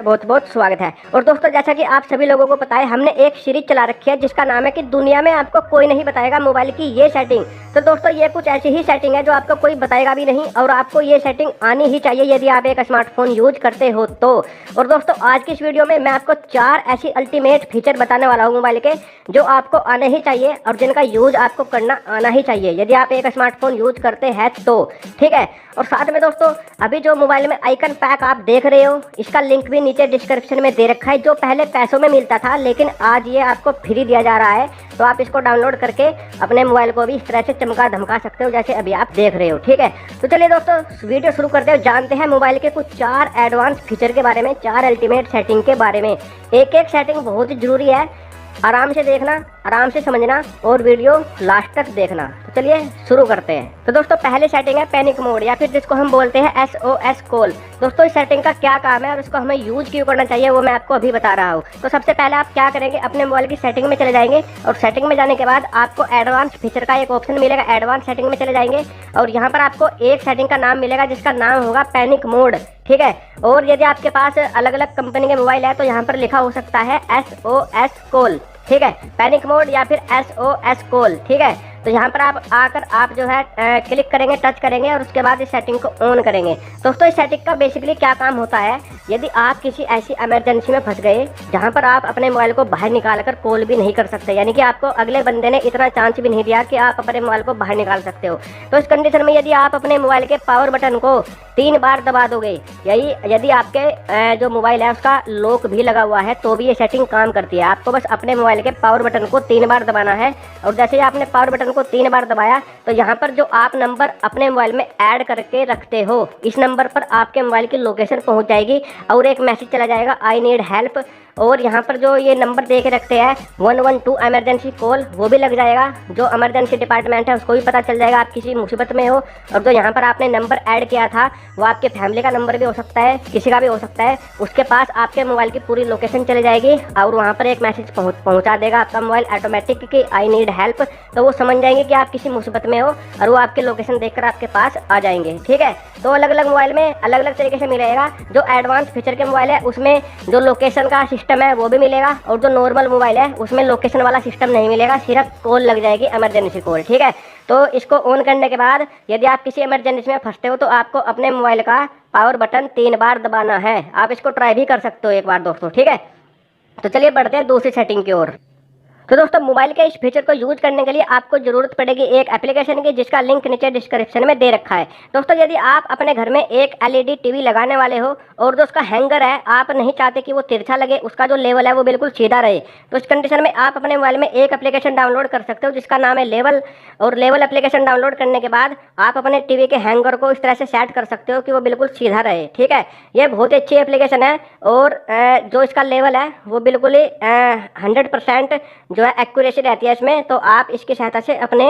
बहुत बहुत स्वागत है। और दोस्तों, जैसा कि आप सभी लोगों को पता है, हमने एक सीरीज चला रखी है जिसका नाम है कि दुनिया में आपको कोई नहीं बताएगा मोबाइल की ये सेटिंग। तो दोस्तों, ये कुछ ऐसी ही सेटिंग है जो आपको कोई बताएगा भी नहीं और आपको ये सेटिंग आनी ही चाहिए यदि आप एक स्मार्टफोन यूज करते हो तो। और दोस्तों, आज की इस वीडियो में मैं आपको 4 ऐसी अल्टीमेट फीचर बताने वाला हूँ मोबाइल के, जो आपको आने ही चाहिए और जिनका यूज आपको करना आना ही चाहिए यदि आप एक स्मार्टफोन यूज करते हैं तो। ठीक है। और साथ में दोस्तों, अभी जो मोबाइल में आइकन पैक आप देख रहे हो, इसका लिंक भी नीचे डिस्क्रिप्शन में दे रखा है, जो पहले पैसों में मिलता था लेकिन आज ये आपको फ्री दिया जा रहा है। तो आप इसको डाउनलोड करके अपने मोबाइल को भी इस तरह से चमका धमका सकते हो जैसे अभी आप देख रहे हो। ठीक है। तो चलिए दोस्तों, वीडियो शुरू करते हो, जानते हैं मोबाइल के कुछ 4 एडवांस फीचर के बारे में, 4 अल्टीमेट सेटिंग के बारे में। एक एक सेटिंग बहुत ही जरूरी है, आराम से देखना, आराम से समझना और वीडियो लास्ट तक देखना। तो चलिए शुरू करते हैं। तो दोस्तों, पहले सेटिंग है पैनिक मोड, या फिर जिसको हम बोलते हैं SOS कॉल। दोस्तों, इस सेटिंग का क्या काम है और इसको हमें यूज क्यों करना चाहिए वो मैं आपको अभी बता रहा हूँ। तो सबसे पहले आप क्या करेंगे, अपने मोबाइल की सेटिंग में चले जाएंगे और सेटिंग में जाने के बाद आपको एडवांस फीचर का एक ऑप्शन मिलेगा। एडवांस सेटिंग में चले जाएंगे और यहाँ पर आपको एक सेटिंग का नाम मिलेगा जिसका नाम होगा पैनिक मोड। ठीक है। और यदि आपके पास अलग अलग कंपनी के मोबाइल है तो यहाँ पर लिखा हो सकता है SOS कॉल। ठीक है, पैनिक मोड या फिर SOS कॉल। ठीक है। तो यहाँ पर आप आकर आप जो है क्लिक करेंगे, टच करेंगे और उसके बाद इस सेटिंग को ऑन करेंगे। दोस्तों, इस सेटिंग का बेसिकली क्या काम होता है, यदि आप किसी ऐसी इमरजेंसी में फंस गए जहाँ पर आप अपने मोबाइल को बाहर निकाल कर कॉल भी नहीं कर सकते, यानी कि आपको अगले बंदे ने इतना चांस भी नहीं दिया कि आप अपने मोबाइल को बाहर निकाल सकते हो, तो इस कंडीशन में यदि आप अपने मोबाइल के पावर बटन को 3 बार दबा दोगे, यदि आपके जो मोबाइल है उसका लॉक भी लगा हुआ है तो भी ये सेटिंग काम करती है। आपको बस अपने मोबाइल के पावर बटन को 3 बार दबाना है और जैसे ही आपने पावर बटन को 3 बार दबाया तो यहाँ पर जो आप नंबर अपने मोबाइल में ऐड करके रखते हो, इस नंबर पर आपके मोबाइल की लोकेशन पहुँच जाएगी और एक मैसेज चला जाएगा, आई नीड हेल्प। और यहाँ पर जो ये नंबर दे के रखते हैं 112 इमरजेंसी कॉल, वो भी लग जाएगा। जो इमरजेंसी डिपार्टमेंट है उसको भी पता चल जाएगा आप किसी मुसीबत में हो। और जो यहाँ पर आपने नंबर ऐड किया था वो आपके फैमिली का नंबर भी हो सकता है, किसी का भी हो सकता है, उसके पास आपके मोबाइल की पूरी लोकेशन चली जाएगी और वहाँ पर एक मैसेज पहुँचा देगा आपका मोबाइल ऑटोमेटिक कि आई नीड हेल्प। तो वो समझ जाएंगे कि आप किसी मुसीबत में हो और वो आपकी लोकेशन देखकर आपके पास आ जाएंगे। ठीक है। तो अलग अलग मोबाइल में अलग अलग तरीके से मिलेगा। जो एडवांस फीचर के मोबाइल है उसमें जो लोकेशन का सिस्टम है वो भी मिलेगा और जो नॉर्मल मोबाइल है उसमें लोकेशन वाला सिस्टम नहीं मिलेगा, सिर्फ कॉल लग जाएगी, इमरजेंसी कॉल। ठीक है। तो इसको ऑन करने के बाद यदि आप किसी इमरजेंसी में फंसते हो तो आपको अपने मोबाइल का पावर बटन 3 बार दबाना है। आप इसको ट्राई भी कर सकते हो एक बार दोस्तों। ठीक है। तो चलिए बढ़ते हैं दूसरी सेटिंग की ओर। तो दोस्तों, मोबाइल के इस फीचर को यूज करने के लिए आपको जरूरत पड़ेगी एक एप्लीकेशन की जिसका लिंक नीचे डिस्क्रिप्शन में दे रखा है। दोस्तों, यदि आप अपने घर में एक LED टीवी लगाने वाले हो और जो उसका हैंगर है आप नहीं चाहते कि वो तिरछा लगे, उसका जो लेवल है वो बिल्कुल सीधा रहे, तो इस कंडीशन में आप अपने मोबाइल में एक एप्लीकेशन डाउनलोड कर सकते हो जिसका नाम है लेवल। और लेवल एप्लीकेशन डाउनलोड करने के बाद आप अपने टीवी के हैंगर को इस तरह से सेट कर सकते हो कि वो बिल्कुल सीधा रहे। ठीक है। ये बहुत ही अच्छी एप्लीकेशन है और जो इसका लेवल है वो बिल्कुल ही 100% जो है एक्यूरेसी रहती है इसमें। तो आप इसकी सहायता से अपने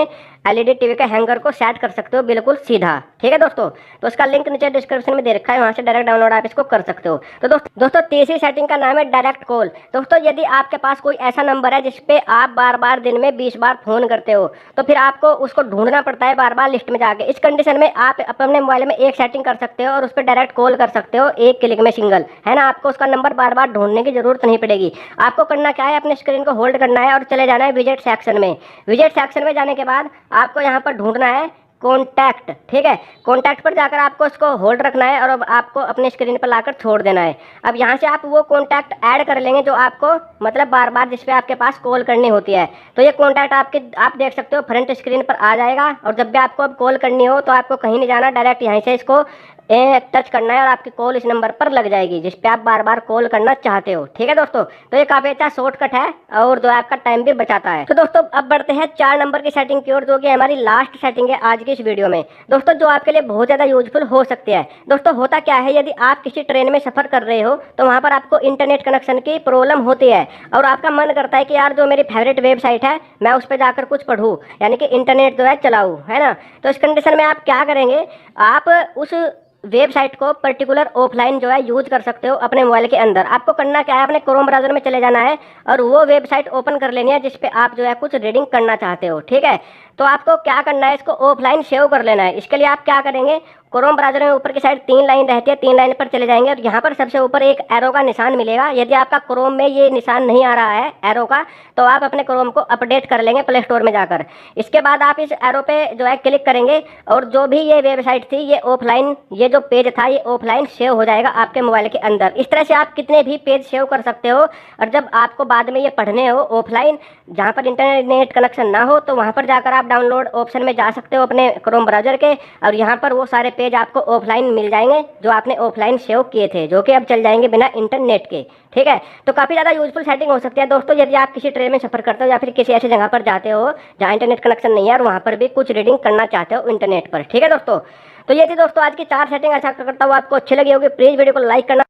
LED टीवी के हैंगर को सेट कर सकते हो बिल्कुल सीधा। ठीक है दोस्तों। तो इसका लिंक नीचे डिस्क्रिप्शन में दे रखा है, वहाँ से डायरेक्ट डाउनलोड आप इसको कर सकते हो। तो दोस्तों तीसरी सेटिंग का नाम है डायरेक्ट कॉल। दोस्तों, यदि आपके पास कोई ऐसा नंबर है जिसपे आप बार बार दिन में 20 बार फोन करते हो तो फिर आपको उसको ढूंढना पड़ता है बार बार लिस्ट में जाके। इस कंडीशन में आप अपने मोबाइल में एक सेटिंग कर सकते हो और उस पर डायरेक्ट कॉल कर सकते हो एक क्लिक में, सिंगल, है ना। आपको उसका नंबर बार बार ढूंढने की जरूरत नहीं पड़ेगी। आपको करना क्या है, अपने स्क्रीन को होल्ड करना है और चले जाना है विजेट सेक्शन में। विजेट सेक्शन में जाने के बाद आपको यहाँ पर ढूंढना है कॉन्टैक्ट। ठीक है। कॉन्टैक्ट पर जाकर आपको इसको होल्ड रखना है और अब आपको अपने स्क्रीन पर लाकर छोड़ देना है। अब यहाँ से आप वो कॉन्टैक्ट ऐड कर लेंगे जो आपको मतलब बार बार जिस पे आपके पास कॉल करनी होती है। तो ये कॉन्टैक्ट आप देख सकते हो फ्रंट स्क्रीन पर आ जाएगा और जब भी आपको अब कॉल करनी हो तो आपको कहीं नहीं जाना, डायरेक्ट यहीं से इसको टच करना है और आपकी कॉल इस नंबर पर लग जाएगी जिस पे आप बार बार कॉल करना चाहते हो। ठीक है दोस्तों। तो ये काफी अच्छा शॉर्टकट है और जो आपका टाइम भी बचाता है। तो दोस्तों, अब बढ़ते हैं 4 नंबर की सेटिंग की ओर, जो कि हमारी लास्ट सेटिंग है आज की इस वीडियो में दोस्तों, जो आपके लिए बहुत ज्यादा यूजफुल हो सकती है। दोस्तों, होता क्या है, यदि आप किसी ट्रेन में सफर कर रहे हो तो वहां पर आपको इंटरनेट कनेक्शन की प्रॉब्लम होती है और आपका मन करता है कि यार जो मेरी फेवरेट वेबसाइट है मैं उस पर जाकर कुछ पढ़ूं, यानी कि इंटरनेट जो है चलाऊं, है ना। तो इस कंडीशन में आप क्या करेंगे, आप उस वेबसाइट को पर्टिकुलर ऑफलाइन जो है यूज कर सकते हो अपने मोबाइल के अंदर। आपको करना क्या है, अपने क्रोम ब्राउजर में चले जाना है और वो वेबसाइट ओपन कर लेनी है जिस पे आप जो है कुछ रीडिंग करना चाहते हो। ठीक है। तो आपको क्या करना है, इसको ऑफलाइन सेव कर लेना है। इसके लिए आप क्या करेंगे, क्रोम ब्राउज़र में ऊपर की साइड 3 लाइन रहती है, 3 लाइन पर चले जाएंगे और यहाँ पर सबसे ऊपर एक एरो का निशान मिलेगा। यदि आपका क्रोम में ये निशान नहीं आ रहा है एरो का, तो आप अपने क्रोम को अपडेट कर लेंगे प्ले स्टोर में जाकर। इसके बाद आप इस एरो पे जो है क्लिक करेंगे और जो भी ये वेबसाइट थी ये ऑफलाइन, ये जो पेज था ये ऑफलाइन सेव हो जाएगा आपके मोबाइल के अंदर। इस तरह से आप कितने भी पेज सेव कर सकते हो और जब आपको बाद में ये पढ़ने हो ऑफलाइन, जहाँ पर इंटरनेट कनेक्शन ना हो, तो वहाँ पर जाकर आप डाउनलोड ऑप्शन में जा सकते हो अपने क्रोम ब्राउज़र के, और यहाँ पर वो सारे पेज आपको ऑफलाइन मिल जाएंगे जो आपने ऑफलाइन सेव किए थे, जो कि अब चल जाएंगे बिना इंटरनेट के। ठीक है, तो काफ़ी ज़्यादा यूजफुल सेटिंग हो सकती है दोस्तों यदि आप किसी ट्रेन में सफ़र करते हो या फिर किसी ऐसी जगह पर जाते हो जहाँ इंटरनेट कनेक्शन नहीं है और वहाँ पर भी कुछ रीडिंग करना चाहते हो इंटरनेट पर। ठीक है दोस्तों, तो ये थी दोस्तों आज की 4 सेटिंग। ऐसा करता हूँ आपको अच्छी लगी होगी, प्लीज़ वीडियो को लाइक करना।